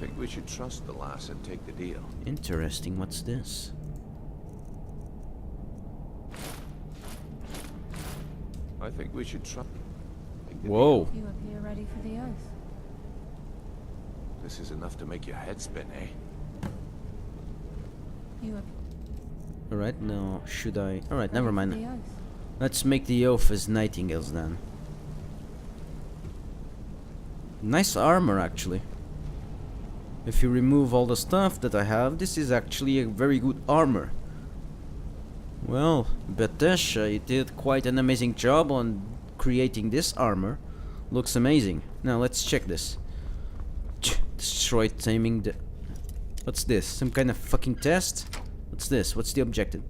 think we should trust the lass and take the deal. Interesting, what's this? I think we should trust. Whoa. You appear ready for the oath. This is enough to make your head spin, eh? You Alright, now should I... Alright, never the mind. oath. Let's make the oath as nightingales then. Nice armor actually. If you remove all the stuff that I have, this is actually a very good armor. Well, Betesha, you did quite an amazing job on creating this armor. Looks amazing. Now let's check this. Destroy taming the... What's this? Some kind of fucking test? What's this? What's the objective?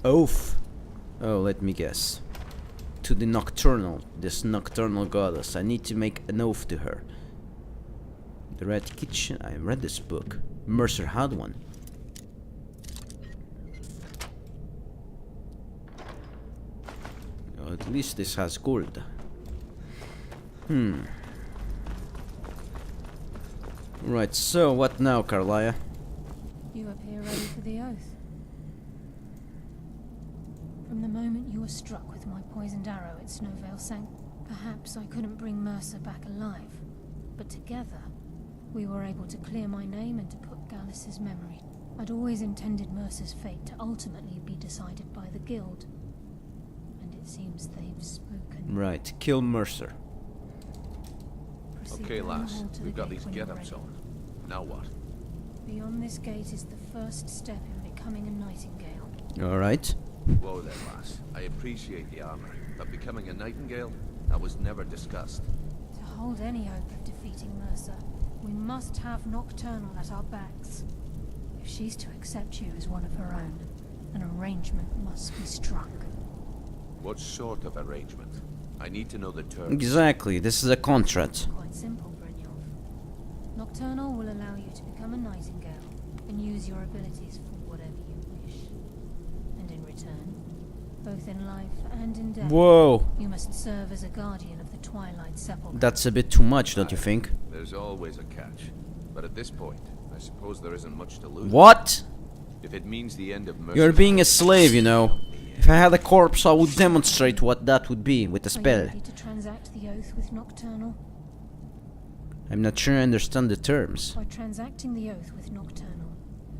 Oath. Oh, let me guess. To the Nocturnal, this Nocturnal goddess. I need to make an oath to her. The Red Kitchen. I read this book. Mercer had one. Oh, at least this has gold. Right, so what now, Carlia? You appear ready for the oath. From the moment you were struck with my poisoned arrow at Snowvale sank, perhaps I couldn't bring Mercer back alive, but together we were able to clear my name and to put Gallus's memory. I'd always intended Mercer's fate to ultimately be decided by the guild, and it seems they've spoken. Right, kill Mercer. Proceed Okay, down the lass. hall to the We've got gate these when you're get-ups ready. on. Now what? Beyond this gate is the first step in becoming a nightingale. Alright. Whoa there, lass. I appreciate the armor, but becoming a nightingale? That was never discussed. To hold any hope of defeating Mercer, we must have Nocturnal at our backs. If she's to accept you as one of her own, an arrangement must be struck. What sort of arrangement? I need to know the terms. Exactly, this is a contract. Quite simple, Brynjolf. Nocturnal will allow you to become a nightingale and use your abilities for whatever you wish. And in return, both in life and in death, Whoa, you must serve as a guardian of the Twilight Sepulchre. that's a bit too much, don't you think? There's always a catch. But at this point, I suppose there isn't much to lose. What? If it means the end of mercy... You're being a slave, you know. If I had a corpse, I would demonstrate what that would be with a Are you spell. ready to transact the oath with Nocturnal? I'm not sure I understand the terms. By transacting the oath with Nocturnal,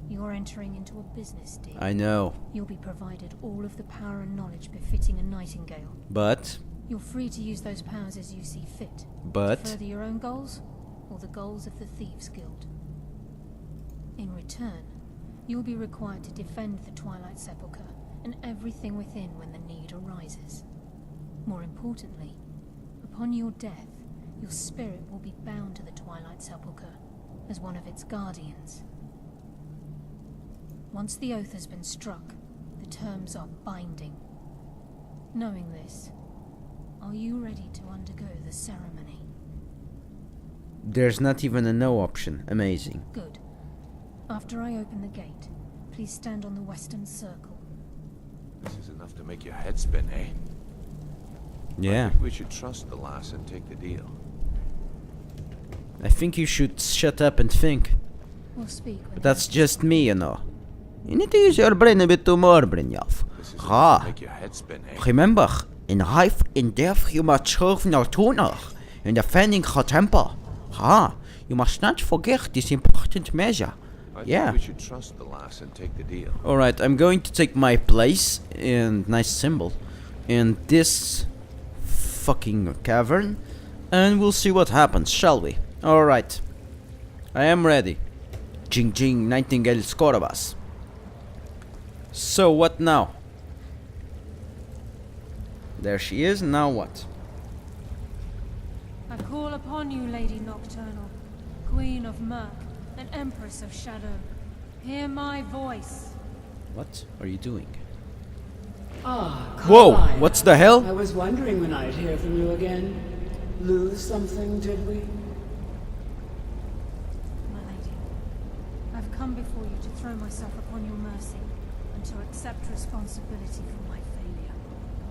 you're entering into a business deal. I know, You'll be provided all of the power and knowledge befitting a nightingale. but... You're free to use those powers as you see fit. To But... further your own goals, or the goals of the Thieves Guild. In return, you'll be required to defend the Twilight Sepulchre and everything within when the need arises. More importantly, upon your death, your spirit will be bound to the Twilight Sepulchre as one of its guardians. Once the oath has been struck, the terms are binding. Knowing this, are you ready to undergo the ceremony? There's not even a no option. Amazing. Good. After I open the gate, please stand on the western circle. This is enough to make your head spin, eh? Yeah. I think we should trust the lass and take the deal. I think you should shut up and think. We'll speak when But that's just me, you know. You need to use your brain a bit more, Brynjolf. This is enough to Ha! make your head spin, eh? Remember, in life and death you must serve Nocturnal in defending her temple. Ha! You must not forget this important measure. I Yeah. think we should trust the lass and take the deal. Alright, I'm going to take my place, and nice symbol, in this fucking cavern, and we'll see what happens, shall we? Alright. I am ready. Jing Jing Nightingale Scorabas. So what now? There she is, now what? I call upon you, Lady Nocturnal, Queen of Murk and Empress of Shadow. Hear my voice. What are you doing? Ah, Whoa, Carlisle. what's the hell? I was wondering when I'd hear from you again. Lose something, did we? My lady, I've come before you to throw myself upon your mercy and to accept responsibility for my failure.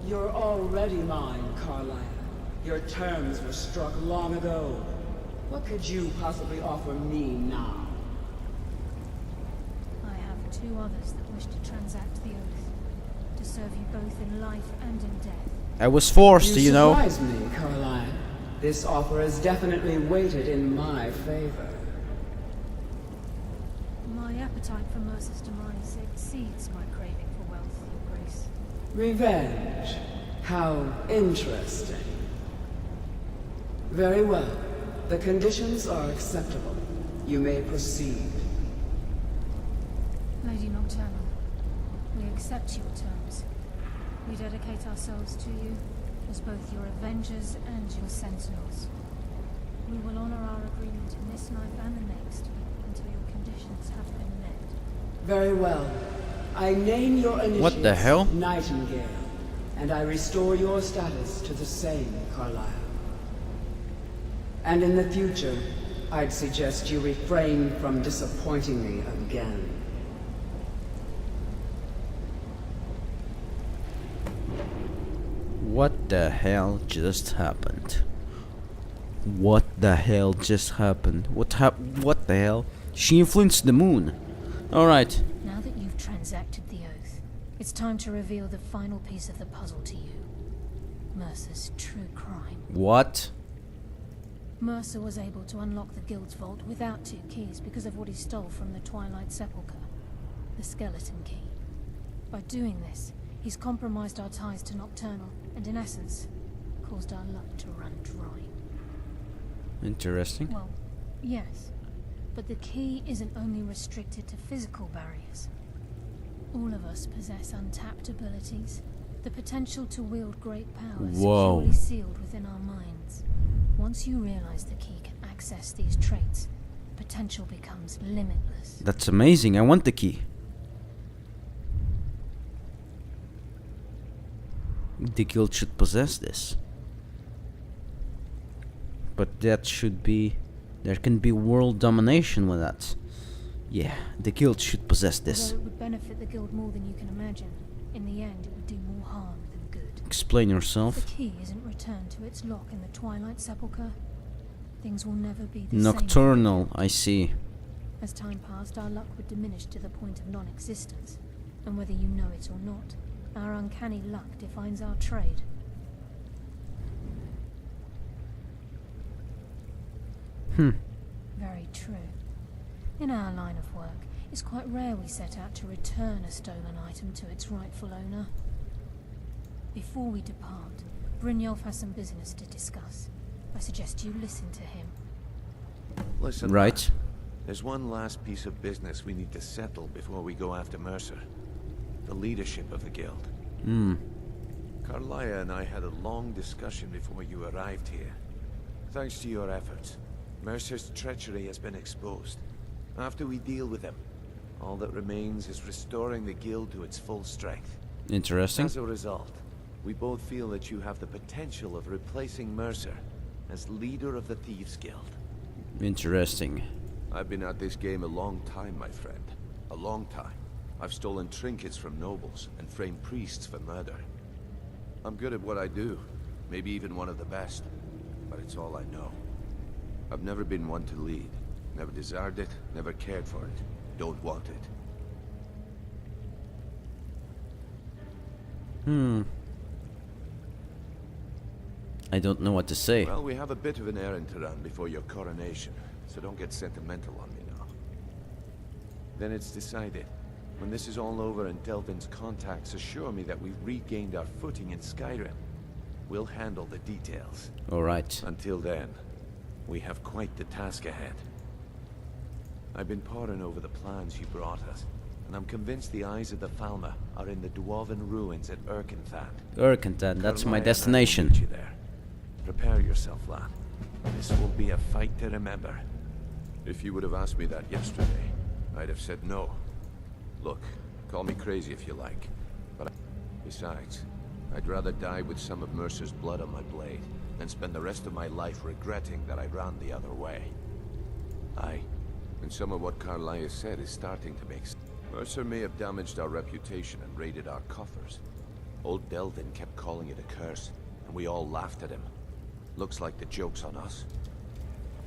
You're already mine, Carlisle. Your terms were struck long ago. What could you possibly offer me now? I have two others that wish to transact the oath, to serve you both in life and in death. I was forced, you know. You surprise me, Caroline. This offer is definitely weighted in my favor. My appetite for Mercer's demise exceeds my craving for wealth, Your Grace. Revenge. How interesting. Very well. The conditions are acceptable. You may proceed. Lady Nocturnal, we accept your terms. We dedicate ourselves to you as both your avengers and your sentinels. We will honor our agreement in this life and the next until your conditions have been met. Very well. I name your initiates What the hell? Nightingale, and I restore your status to the same, Carlyle. And in the future, I'd suggest you refrain from disappointing me again. What the hell just happened? What the hell just happened? What the hell? She influenced the moon. Alright. Now that you've transacted the oath, it's time to reveal the final piece of the puzzle to you. Mercer's true crime. What? Mercer was able to unlock the Guild's vault without two keys because of what he stole from the Twilight Sepulchre. The skeleton key. By doing this, he's compromised our ties to Nocturnal, and in essence, caused our luck to run dry. Interesting. Well, yes. But the key isn't only restricted to physical barriers. All of us possess untapped abilities, the potential to wield great powers Whoa. securely sealed within our minds. Once you realize the key can access these traits, potential becomes limitless. That's amazing. I want the key. The guild should possess this. But that should be... There can be world domination with that. Yeah, the guild should possess this. Although it would benefit the guild more than you can imagine, in the end it would do more harm than good. Explain If yourself. the key isn't returned to its lock in the Twilight Sepulchre, things will never be the same. Nocturnal, I see. As time passed, our luck would diminish to the point of non-existence. And whether you know it or not, our uncanny luck defines our trade. Very true. In our line of work, it's quite rare we set out to return a stolen item to its rightful owner. Before we depart, Brynjolf has some business to discuss. I suggest you listen to him. Listen, Right. lad, there's one last piece of business we need to settle before we go after Mercer. The leadership of the guild. Carlia and I had a long discussion before you arrived here. Thanks to your efforts, Mercer's treachery has been exposed. After we deal with him, all that remains is restoring the guild to its full strength. Interesting. As a result, we both feel that you have the potential of replacing Mercer as leader of the Thieves Guild. Interesting. I've been at this game a long time, my friend. A long time. I've stolen trinkets from nobles and framed priests for murder. I'm good at what I do, maybe even one of the best, but it's all I know. I've never been one to lead. Never desired it, never cared for it. Don't want it. I don't know what to say. Well, we have a bit of an errand to run before your coronation, so don't get sentimental on me now. Then it's decided. When this is all over and Delvin's contacts assure me that we've regained our footing in Skyrim, we'll handle the details. Alright. Until then, we have quite the task ahead. I've been poring over the plans you brought us, and I'm convinced the eyes of the Falmer are in the Dwarven ruins at Erkenthat. Erkenthat, that's my Carlia and I will destination. meet you there. Prepare yourself, lad. This will be a fight to remember. If you would have asked me that yesterday, I'd have said no. Look, call me crazy if you like, but besides, I'd rather die with some of Mercer's blood on my blade than spend the rest of my life regretting that I ran the other way. Aye, and some of what Carlia said is starting to make sense. Mercer may have damaged our reputation and raided our coffers. Old Delvin kept calling it a curse, and we all laughed at him. Looks like the joke's on us.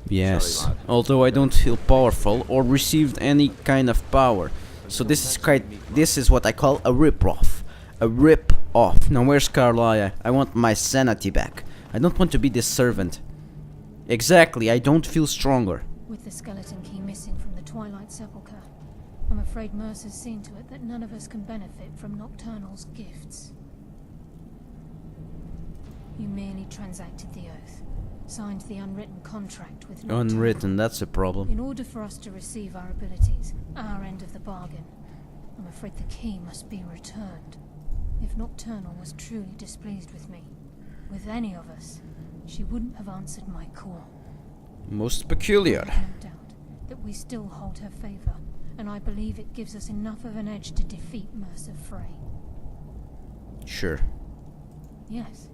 Yes, Sorry, lad. although I don't feel powerful or received any kind of power. So this is what I call a rip-off. A rip-off. Now where's Carlia? I want my sanity back. I don't want to be this servant. Exactly, I don't feel stronger. With the skeleton key missing from the Twilight Sepulchre, I'm afraid Mercer's seen to it that none of us can benefit from Nocturnal's gifts. You merely transacted the oath, signed the unwritten contract with Nocturnal. Unwritten, that's a problem. In order for us to receive our abilities, our end of the bargain, I'm afraid the key must be returned. If Nocturnal was truly displeased with me, with any of us, she wouldn't have answered my call. Most peculiar. I have no doubt that we still hold her favor, and I believe it gives us enough of an edge to defeat Mercer Frey. Sure. Yes.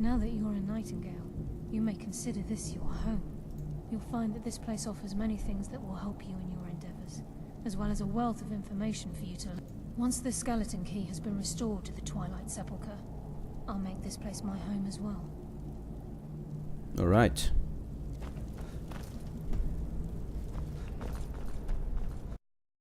Now that you're a Nightingale, you may consider this your home. You'll find that this place offers many things that will help you in your endeavors, as well as a wealth of information for you to learn. Once the skeleton key has been restored to the Twilight Sepulchre, I'll make this place my home as well. Alright.